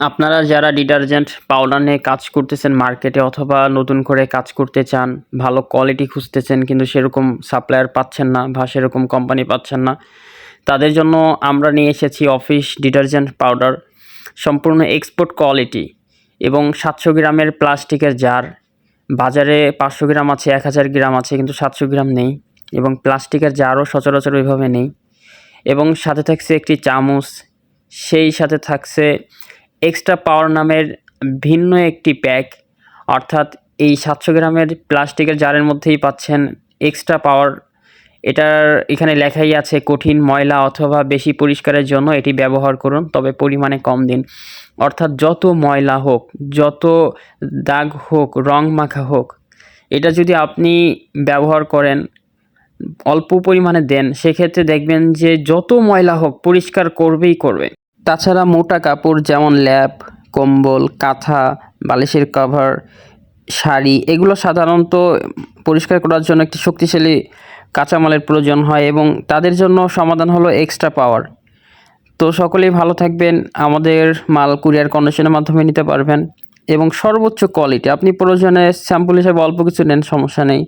আপনারা যারা detergent powder নিয়ে কাজ করতেছেন মার্কেটে অথবা নতুন করে কাজ করতে চান, ভালো কোয়ালিটি খুঁজতেছেন কিন্তু সেরকম সাপ্লায়ার পাচ্ছেন না বা সেরকম কোম্পানি পাচ্ছেন না, তাদের জন্য আমরা নিয়ে এসেছি অফিস ডিটারজেন্ট পাউডার। সম্পূর্ণ এক্সপোর্ট কোয়ালিটি এবং 700 গ্রামের প্লাস্টিকের জার। বাজারে 500 গ্রাম আছে, 1000 গ্রাম আছে, কিন্তু 700 গ্রাম নেই এবং প্লাস্টিকের জারও সচরাচর ওইভাবে নেই। এবং সাথে থাকছে একটি চামচ, সেই সাথে থাকছে এক্সট্রা পাওয়ার নামের ভিন্ন একটি প্যাক। অর্থাৎ এই 700 গ্রামের প্লাস্টিকের জারের মধ্যেই পাচ্ছেন এক্সট্রা পাওয়ার। এটার এখানে লেখাই আছে কঠিন ময়লা অথবা বেশি পরিষ্কারের জন্য এটি ব্যবহার করুন, তবে পরিমাণে কম দিন। অর্থাৎ যত ময়লা হোক, যত দাগ হোক, রং মাখা হোক, এটা যদি আপনি ব্যবহার করেন, অল্প পরিমাণে দেন, সেক্ষেত্রে দেখবেন যে যত ময়লা হোক পরিষ্কার করবেই করবে। তাছাড়া মোটা কাপড় যেমন ল্যাপ, কম্বল, কাঁথা, বালিশের কভার, শাড়ি, এগুলো সাধারণত পরিষ্কার করার জন্য একটি শক্তিশালী কাঁচামালের প্রয়োজন হয় এবং তাদের জন্য সমাধান হলো এক্সট্রা পাওয়ার। তো সকলেই ভালো থাকবেন। আমাদের মাল কুরিয়ার কন্ডিশনের মাধ্যমে নিতে পারবেন এবং সর্বোচ্চ কোয়ালিটি। আপনি প্রয়োজনে স্যাম্পল হিসেবে অল্প কিছু নেন, সমস্যা নেই।